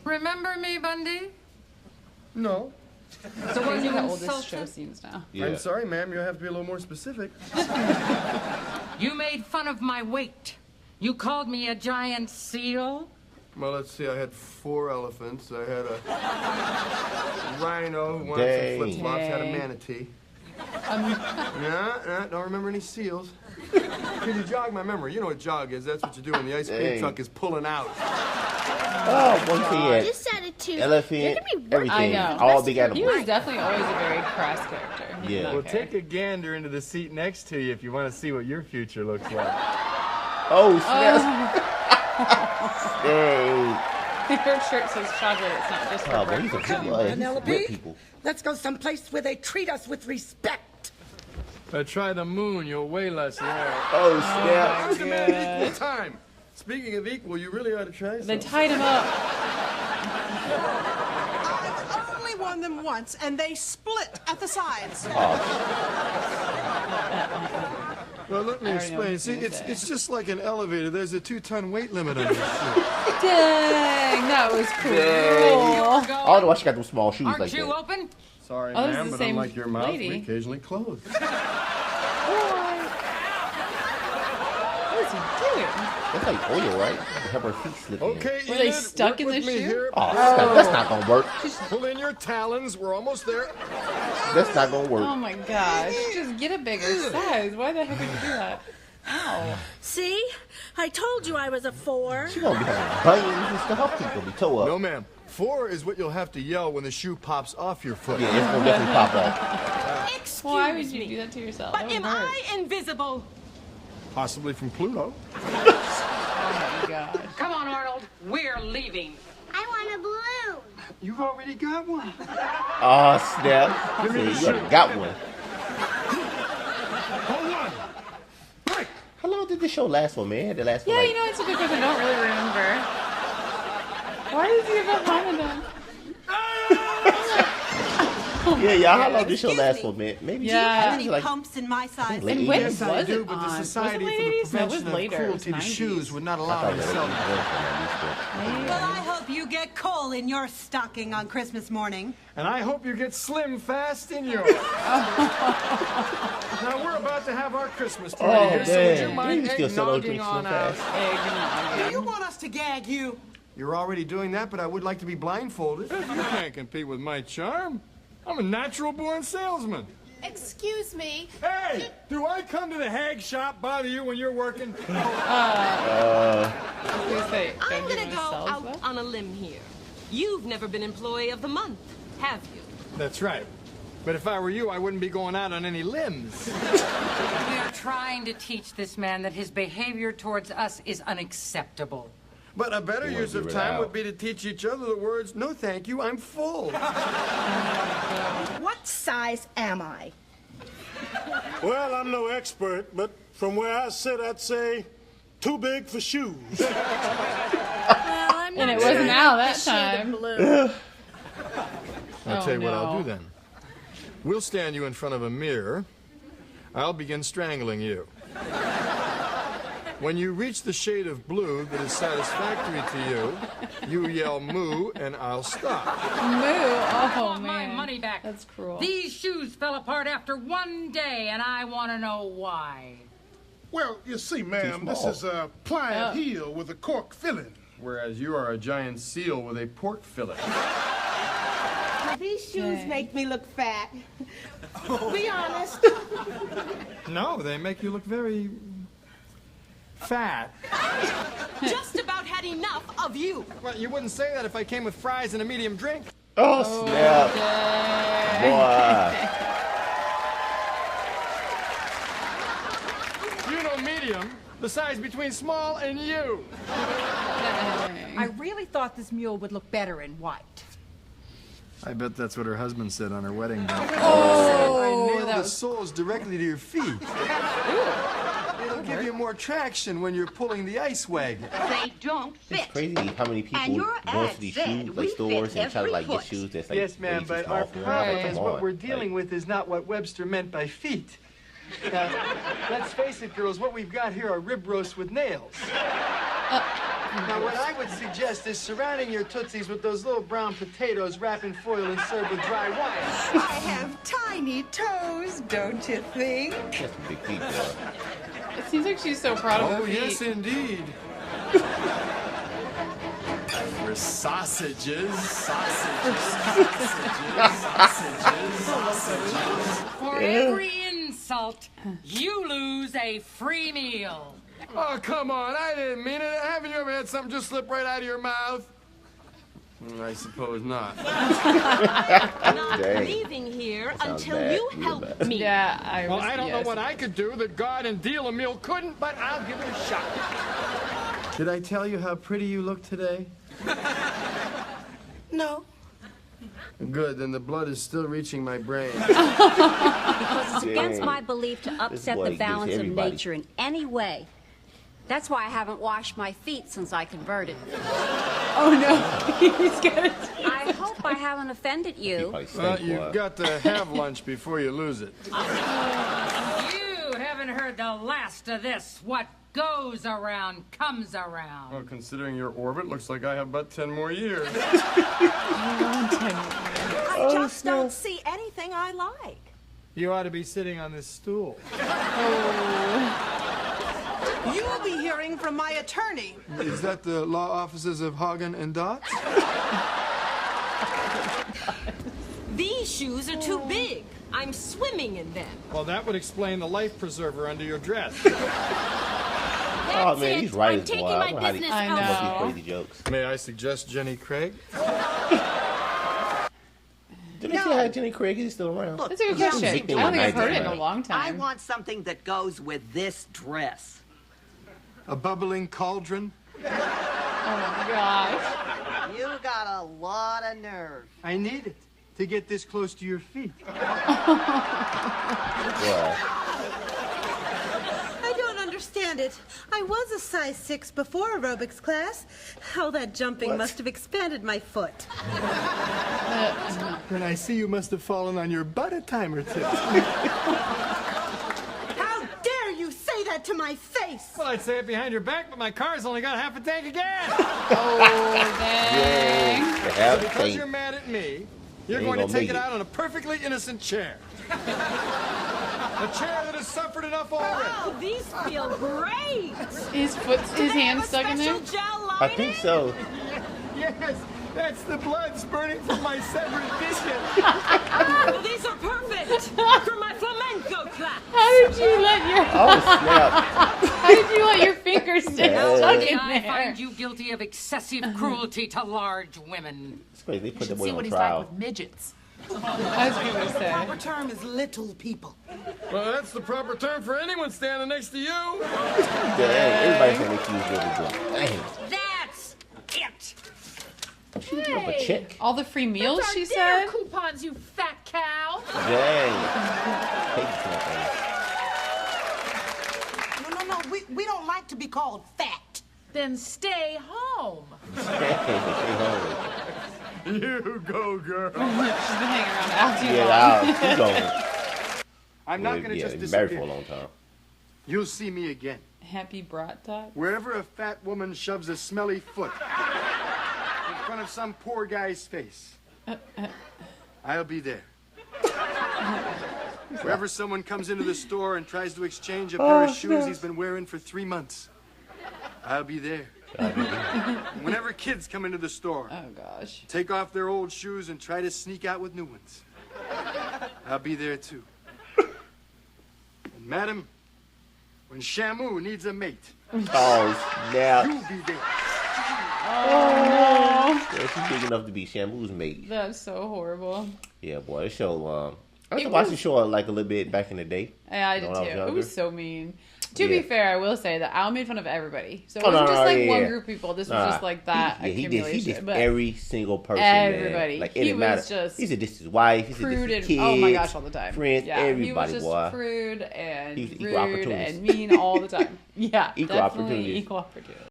Remember me, Bundy? No. The one you the oldest insulted? show scenes now. Yeah. I'm sorry, ma'am. You'll have to be a little more specific. You made fun of my weight. You called me a giant seal? Well, let's see. I had 4 elephants. I had a rhino who wanted some flip-flops. Had a manatee. Don't remember any seals. Can you jog my memory? You know what jog is. That's what you do when the ice cream truck is pulling out. Oh, one kid. You said it too. Elephant, everything. I know. All big animals. He was definitely always a very crass character. He did not Well, care. take a gander into the seat next to you if you want to see what your future looks like. Oh, snap. Dang. Your shirt says chocolate. It's not just for Oh, boy, he's a breakfast. good boy. He's Penelope? good people. Let's go someplace where they treat us with respect. Try the moon, you'll weigh less there. Oh, snap. Just a man equal time. Speaking of equal, you really ought to try They something. tied him up. I've only won them once, and they split at the sides. Well, let me I already know what explain. he's See, gonna say. it's just like an elevator. There's a 2-ton weight limit on this shit. Dang, that was cool. Oh, no, why she got those small shoes Aren't like you that? open? Sorry, Oh, this is ma'am, the but same unlike your mouth, lady. we occasionally close. What is he doing? That's like oil, right? Have her feet slip in. Okay, Were they Enid, stuck work in with the me shoe? here. Oh, that's not gonna work. Pull in your talons. We're almost there. That's not gonna work. Oh my gosh. Just get a bigger size. Why the heck would you do that? Ow. See? I told you I was a 4. She gonna be having bunions and stuff. Her feet gonna be toe up. No, ma'am. 4 is what you'll have to yell when the shoe pops off your foot. Yeah, it's gonna definitely pop off. Excuse Why would you me, do that to yourself? but That would am hurt. I invisible? Possibly from Pluto. Oh my god. Come on, Arnold. We're leaving. I want a balloon. You've already got one. Oh, snap. See, you already got one. Hold on. Break. How long did this show last for, man? The last for Yeah, like... you know, it's a good question. I don't really remember. Why is he about behind them? Yeah, how long did this show last for, man? Maybe Yeah. I How think many it's like pumps in my size? late And when 80s. was Yes, I do, it but the on? Society was for it the late 80s? No, it Prevention was of later. It was Cruelty to 90s. Shoes would not I allow thought me to that sell was them. Well, I hope you get coal in your stocking on Christmas morning. And I hope you get slim fast in yours. Now, we're about to have our Christmas party Oh, here, so would you man. mind You still sell those eggnogging drinks so on out? fast. Do you want us to gag you? You're already doing that, but I would like to be blindfolded. You can't compete with my charm. I'm a natural-born salesman. Excuse me. Hey, do I come to the hag shop bother you when you're working? I'm gonna go out on a limb here. You've never been Employee of the Month, have you? That's right. But if I were you, I wouldn't be going out on any limbs. We are trying to teach this man that his behavior towards us is unacceptable. But a better You wanna use of give it time out. would be to teach each other the words, "No, thank you, I'm full." What size am I? Well, I'm no expert, but from where I sit, I'd say too big for shoes. Well, I'm And not it wasn't sure out about that the shade of time. blue. I'll tell you what I'll no. do then. We'll stand you in front of a mirror. I'll begin strangling you. When you reach the shade of blue that is satisfactory to you, you yell moo and I'll stop. Moo. I Oh, want my man. money back. That's cruel. These shoes fell apart after one day, and I want to know why. Well, you see, ma'am, this small. is a pliant heel with a cork filling. Whereas you are a giant seal with a pork fillet. These shoes make me look fat. Be honest. No, they make you look very fat. Just about had enough of you. Well, you wouldn't say that if I came with fries and a medium drink. Oh, snap. Boy. You know medium, the size between small and you. I really thought this mule would look better in white. I bet that's what her husband said on her wedding day. I Oh, nailed that the was soles directly to your feet. It'll give you more traction when you're pulling the ice wagon. They don't It's fit. crazy how many people And your go ad to these said shoes, we like fit stores, and try to every like get foot. shoes that's like Yes, ma'am, way too but small our for them. problem Come is what on. we're dealing with is not what Webster meant by feet. Now, let's face it, girls, what we've got here are rib roasts with nails. Now, what I would suggest is surrounding your Tootsies with those little brown potatoes wrapped in foil and served with dry wine. I have tiny toes, don't you think? That's a big feet, boy. It seems like she's so proud of her Oh, feet. yes, indeed. For sausages, sausages, sausages. For every insult, you lose a free meal. Oh, come on. I didn't mean it. Haven't you ever had something just slip right out of your mouth? I suppose not. Not Dang. leaving here Sounds until bad. you Real help bad. me. Yeah, I Well, was, I don't yes. know what I could do that God and deal a meal couldn't, but I'll give it a shot. Did I tell you how pretty you look today? No. Good, then the blood is still reaching my brain. Because it's against Dang. my belief to upset boy the gives balance of everybody. nature in any way. That's why I haven't washed my feet since I converted. Oh no, he's gonna. I hope I haven't offended He you. probably Well, stink, boy. you've got to have lunch before you lose it. You haven't heard the last of this. What goes around comes around. Well, considering your orbit, looks like I have about 10 more years. I just don't see anything I like. You ought to be sitting on this stool. You will be hearing from my attorney. Is that the law offices of Hagen and Dotz? These shoes are too big. I'm swimming in them. Well, that would explain the life preserver under your dress. Oh man, he's right I'm as taking well. my I don't know how business to I come up with know. these crazy jokes. May I suggest Jenny Craig? Did they say how Jenny Craig is still around? That's a good Yeah. question. I Big thing don't with think I've heard it in nighttime. a long I time. want something that goes with this dress. A bubbling cauldron? Oh my gosh. You got a lot of nerve. I need it to get this close to your feet. Boy. I don't understand it. I was a size 6 before aerobics class. How that jumping must have expanded my foot. Then I see you must have fallen on your butt a time or two. How dare you say that to my face? Well, I'd say it behind your back, but my car's only got half a tank again. Oh dang. They have Because tape. you're mad at me, you're Ain't going to gonna take make it it. out on a perfectly innocent chair. A chair that has suffered enough already. Oh, these feel great. His hand's stuck in there. Special gel I lining? think so. Yes, that's the blood spurting from my severed vision. Well, these are perfect for my flamenco class. How did you let your Oh snap! How did you let your fingers stay stuck in I there? find you guilty of excessive cruelty to large women. It's crazy. They put the boy See on what he's trial. like with midgets. I was gonna say. Proper term is little people. Well, that's the proper term for anyone standing next to you. Dang, everybody's gonna make you really drunk. Dang. That's it. She was up a check. All the free meals she said. Coupons, you fat cow. Dang. Take it to my No. We don't like to be called fat. Then stay home. face. You go, girl. She's been hanging around out too Get long. out. Keep going. I'm not going to just been married for a disappear. long time. You'll see me again. Happy brat talk. Wherever a fat woman shoves a smelly foot in front of some poor guy's face, I'll be there. Wherever someone comes into the store and tries to exchange a pair of shoes he's been wearing for 3 months, I'll be there. Whenever kids come into the store, Oh gosh. take off their old shoes and try to sneak out with new ones, I'll be there too. And madam, when Shamu needs a mate, Oh snap! you'll be there. Oh Yeah, she's big enough to be Shamu's mate. no. That's so horrible. Yeah, boy, this show. I used to watch the show like a little bit back in the day. Yeah, I When did I was too. It younger. was so mean. To Yeah. be fair, I will say that Al made fun of everybody. So it Oh, no, wasn't just no, like yeah, one yeah. group of people. This Nah. was just like that He accumulation. did but every single person. everybody. Man. Like, He it didn't was matter. just He said this is his wife. He said crude this and is kids. oh my gosh, all the time. Friends, Yeah, everybody, he was just boy. crude and He was equal rude opportunist. and mean all the time. Yeah, Equal definitely opportunity. equal opportunity.